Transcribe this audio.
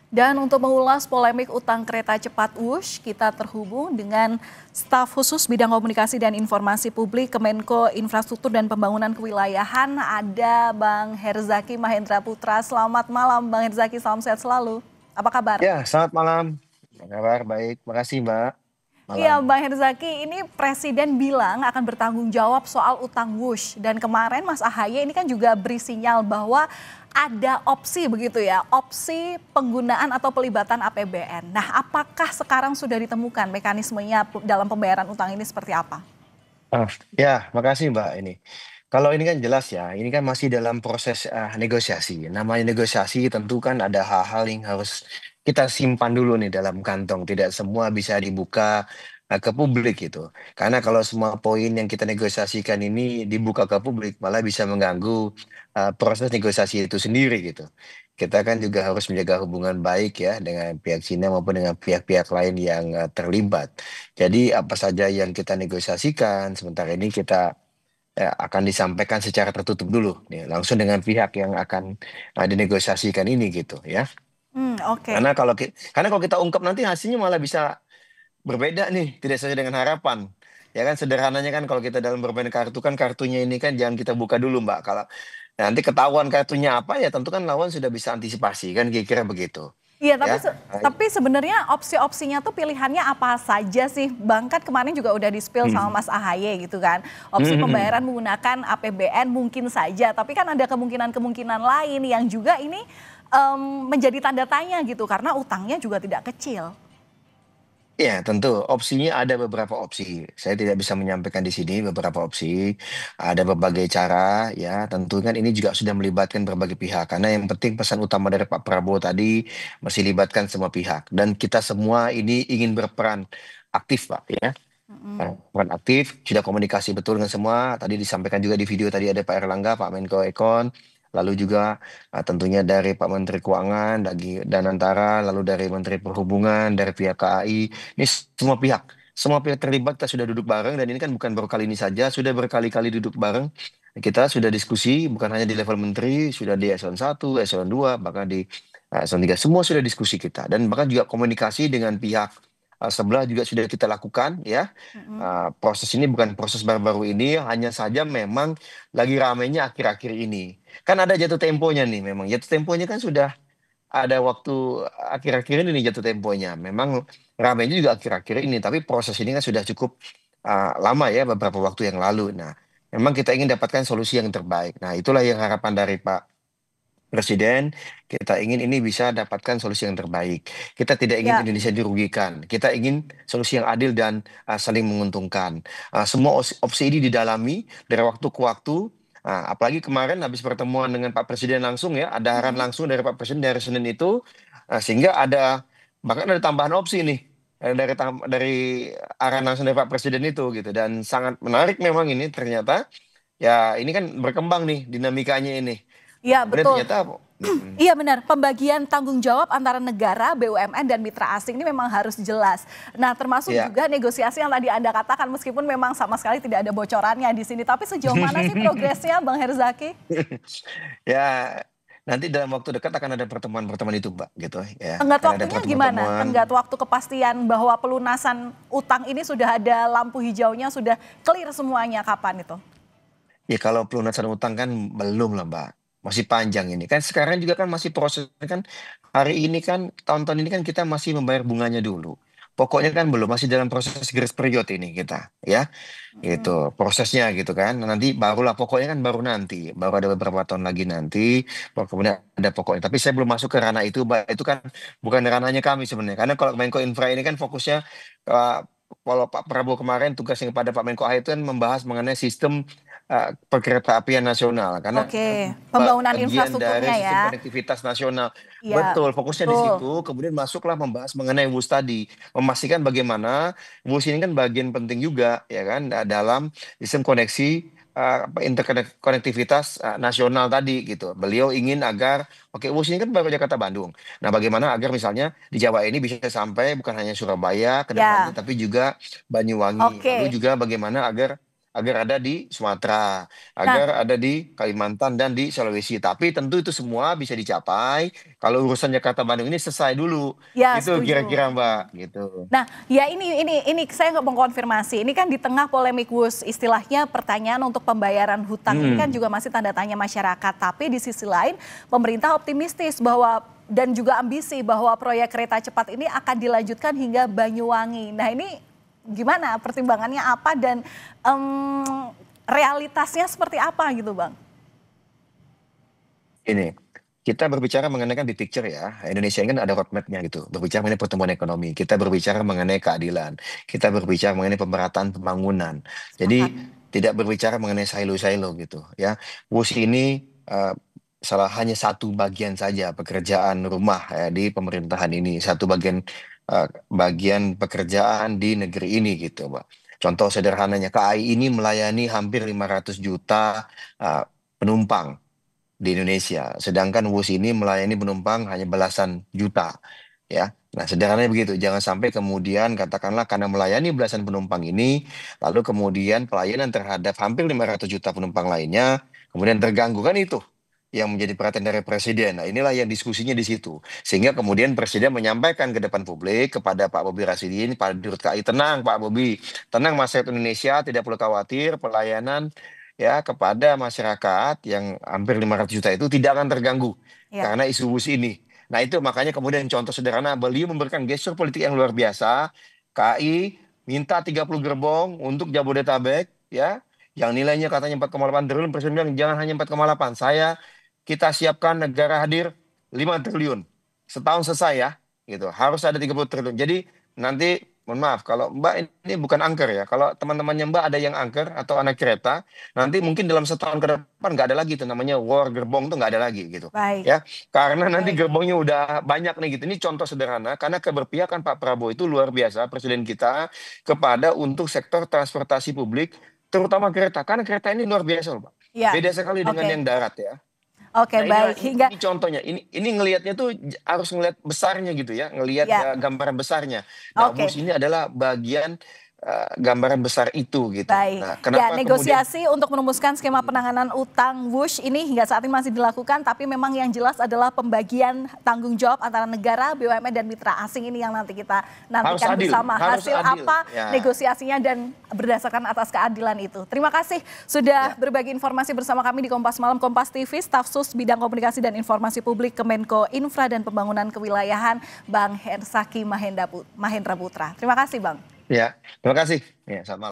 Dan untuk mengulas polemik utang kereta cepat Wush, kita terhubung dengan staf khusus bidang komunikasi dan informasi publik Kemenko Infrastruktur dan Pembangunan Kewilayahan, ada Bang Herzaki Mahendra Putra. Selamat malam Bang Herzaki, salam sehat selalu. Apa kabar? Ya, selamat malam. Apa kabar? Baik, makasih Mbak. Iya, Malam. Bang Herzaki, ini Presiden bilang akan bertanggung jawab soal utang Wush. Dan kemarin Mas Ahaye ini kan juga beri sinyal bahwa ada opsi begitu ya, opsi penggunaan atau pelibatan APBN. Nah, apakah sekarang sudah ditemukan mekanismenya dalam pembayaran utang ini seperti apa? Ya, makasih Mbak ini. Kalau ini kan jelas ya, ini kan masih dalam proses negosiasi. Namanya negosiasi tentu kan ada hal-hal yang harus kita simpan dulu nih dalam kantong. Tidak semua bisa dibuka ke publik gitu. Karena kalau semua poin yang kita negosiasikan ini dibuka ke publik, malah bisa mengganggu proses negosiasi itu sendiri gitu. Kita kan juga harus menjaga hubungan baik ya dengan pihak Cina maupun dengan pihak-pihak lain yang terlibat. Jadi apa saja yang kita negosiasikan sementara ini kita akan disampaikan secara tertutup dulu nih, langsung dengan pihak yang akan dinegosiasikan ini gitu ya. Oke. Karena kalau kita ungkap nanti hasilnya malah bisa berbeda nih, tidak sesuai dengan harapan. Ya kan sederhananya kan kalau kita dalam bermain kartu kan kartunya ini kan jangan kita buka dulu Mbak. Kalau nanti ketahuan kartunya apa ya tentu kan lawan sudah bisa antisipasi kan kira-kira begitu. Iya, Ya. tapi sebenarnya opsi-opsinya tuh pilihannya apa saja sih? Bang kan kemarin juga udah di-spill sama Hmm. Mas Ahaye gitu kan. Opsi Hmm. pembayaran menggunakan APBN mungkin saja, tapi kan ada kemungkinan-kemungkinan lain yang juga ini menjadi tanda tanya gitu karena utangnya juga tidak kecil. Ya, tentu opsinya ada beberapa opsi. Saya tidak bisa menyampaikan di sini beberapa opsi. Ada berbagai cara, ya. Tentu kan ini juga sudah melibatkan berbagai pihak. Karena yang penting pesan utama dari Pak Prabowo tadi masih libatkan semua pihak. Dan kita semua ini ingin berperan aktif, Pak, ya. Peran aktif, sudah komunikasi betul dengan semua. Tadi disampaikan juga di video tadi ada Pak Erlangga, Pak Menko Ekon, lalu juga tentunya dari Pak Menteri Keuangan, dan antara, lalu dari Menteri Perhubungan, dari pihak KAI. Ini semua pihak terlibat kita sudah duduk bareng dan ini kan bukan baru kali ini saja, sudah berkali-kali duduk bareng. Kita sudah diskusi bukan hanya di level menteri, sudah di eselon 1, eselon 2, bahkan di eselon 3. Semua sudah diskusi kita dan bahkan juga komunikasi dengan pihak sebelah juga sudah kita lakukan ya. Mm-mm. Proses ini bukan proses baru-baru ini, hanya saja memang lagi ramainya akhir-akhir ini. Kan ada jatuh temponya nih, memang jatuh temponya kan sudah ada waktu akhir-akhir ini nih jatuh temponya. Memang ramainya juga akhir-akhir ini, tapi proses ini kan sudah cukup lama ya, beberapa waktu yang lalu. Nah, memang kita ingin dapatkan solusi yang terbaik. Nah, itulah yang harapan dari Pak Presiden, kita ingin ini bisa dapatkan solusi yang terbaik. Kita tidak ingin Ya. Indonesia dirugikan. Kita ingin solusi yang adil dan saling menguntungkan. Semua opsi ini didalami dari waktu ke waktu. Apalagi kemarin habis pertemuan dengan Pak Presiden langsung ya, ada arahan Mm-mm. langsung dari Pak Presiden dari Senin itu, sehingga ada bahkan ada tambahan opsi nih dari arahan langsung dari Pak Presiden itu gitu. Dan sangat menarik memang ini ternyata. Ya ini kan berkembang nih dinamikanya ini. Iya, Kemudian betul. ternyata Iya benar, pembagian tanggung jawab antara negara, BUMN dan mitra asing ini memang harus jelas. Nah, termasuk ya. juga negosiasi yang tadi Anda katakan meskipun memang sama sekali tidak ada bocorannya di sini, tapi sejauh mana sih progresnya Bang Herzaki? Ya, nanti dalam waktu dekat akan ada pertemuan-pertemuan itu, Mbak, gitu ya. Tenggat Akan ada waktunya gimana? pertemuan-pertemuan. Tenggat waktu kepastian bahwa pelunasan utang ini sudah ada lampu hijaunya, sudah clear semuanya kapan itu? Ya kalau pelunasan utang kan belum lah, Mbak. Masih panjang ini. Kan sekarang juga kan masih proses kan hari ini kan tahun-tahun ini kan kita masih membayar bunganya dulu. Pokoknya kan belum masih dalam proses grace period ini kita, ya. Mm-mm. Gitu prosesnya gitu kan. Nah, nanti barulah pokoknya kan baru nanti, baru ada beberapa tahun lagi nanti, baru kemudian ada pokoknya. Tapi saya belum masuk ke ranah itu, Mbak. Itu kan bukan ranahnya kami sebenarnya. Karena kalau Menko Infra ini kan fokusnya eh, kalau Pak Prabowo kemarin tugasnya kepada Pak Menko AHY itu kan membahas mengenai sistem perkeretaapian nasional karena Oke, pembangunan bagian dari infrastrukturnya ya. sistem konektivitas nasional. Iya, Betul, fokusnya di betul. situ. Kemudian masuklah membahas mengenai WUS tadi, memastikan bagaimana WUS ini kan bagian penting juga ya kan dalam sistem koneksi interkonektivitas nasional tadi gitu. Beliau ingin agar oke WUS ini kan baru Jakarta Bandung. Nah, bagaimana agar misalnya di Jawa ini bisa sampai bukan hanya Surabaya ke depannya Ya, tapi juga Banyuwangi. Lalu oke. juga bagaimana agar agar ada di Sumatera, Nah, agar ada di Kalimantan dan di Sulawesi. Tapi tentu itu semua bisa dicapai kalau urusan Jakarta Bandung ini selesai dulu. ya Itu setuju. kira-kira Mbak, gitu. Nah, ya ini saya nggak mengkonfirmasi. Ini kan di tengah polemik WUS, istilahnya pertanyaan untuk pembayaran hutang ini kan Hmm, juga masih tanda tanya masyarakat. Tapi di sisi lain, pemerintah optimistis bahwa dan juga ambisi bahwa proyek kereta cepat ini akan dilanjutkan hingga Banyuwangi. Nah, ini gimana pertimbangannya apa dan realitasnya seperti apa gitu, Bang? ini kita berbicara mengenai kan big picture ya. Indonesia ini kan ada roadmap-nya gitu. Berbicara mengenai pertumbuhan ekonomi, kita berbicara mengenai keadilan, kita berbicara mengenai pemerataan pembangunan. Sepakat. Jadi tidak berbicara mengenai silo-silo gitu ya. WUS ini hanya satu bagian saja pekerjaan rumah ya, di pemerintahan ini, satu bagian pekerjaan di negeri ini gitu, Mbak. Contoh sederhananya, KAI ini melayani hampir 500 juta penumpang di Indonesia. Sedangkan WUS ini melayani penumpang hanya belasan juta, ya. Nah, sederhananya begitu. Jangan sampai kemudian katakanlah karena melayani belasan penumpang ini, lalu kemudian pelayanan terhadap hampir 500 juta penumpang lainnya, kemudian terganggu kan itu yang menjadi perhatian dari Presiden. Nah, inilah yang diskusinya di situ. Sehingga kemudian Presiden menyampaikan ke depan publik kepada Pak Bobi Rasidin, Pak Dirut KAI, tenang Pak Bobi, tenang masyarakat Indonesia, tidak perlu khawatir, pelayanan ya kepada masyarakat yang hampir 500 juta itu tidak akan terganggu Ya. karena isu WUS ini. Nah itu makanya kemudian contoh sederhana beliau memberikan gestur politik yang luar biasa. KAI minta 30 gerbong untuk Jabodetabek ya yang nilainya katanya 4,8 triliun. Presiden bilang jangan hanya 4,8. Kita siapkan negara hadir 5 triliun. Setahun selesai ya gitu. Harus ada 30 triliun. Jadi nanti mohon maaf kalau Mbak ini bukan angker ya. Kalau teman-temannya Mbak ada yang angker atau anak kereta, nanti mungkin dalam setahun ke depan nggak ada lagi itu namanya war gerbong tuh nggak ada lagi gitu Baik, ya karena nanti baik. gerbongnya udah banyak nih gitu. Ini contoh sederhana karena keberpihakan Pak Prabowo itu luar biasa presiden kita kepada untuk sektor transportasi publik terutama kereta karena kereta ini luar biasa loh Pak, Ya. beda sekali dengan Oke. yang darat ya. Oke, Nah inilah baik. Hingga ini contohnya ini ngelihatnya tuh harus ngelihat besarnya gitu ya ngelihat ya. gambaran besarnya. Nah Oke. bus ini adalah bagian gambaran besar itu gitu. Baik, Nah ya kenapa kemudian negosiasi untuk merumuskan skema penanganan utang WUSH ini hingga saat ini masih dilakukan, tapi memang yang jelas adalah pembagian tanggung jawab antara negara, BUMN dan mitra asing ini yang nanti kita harus nantikan adil bersama harus hasil adil apa ya negosiasinya dan berdasarkan atas keadilan itu. Terima kasih sudah ya. berbagi informasi bersama kami di Kompas Malam. Kompas TV, Staf Sus Bidang Komunikasi dan Informasi Publik Kemenko Infra dan Pembangunan Kewilayahan, Bang Hersaki Mahendra Putra. Terima kasih Bang. Ya, terima kasih. Ya, selamat malam.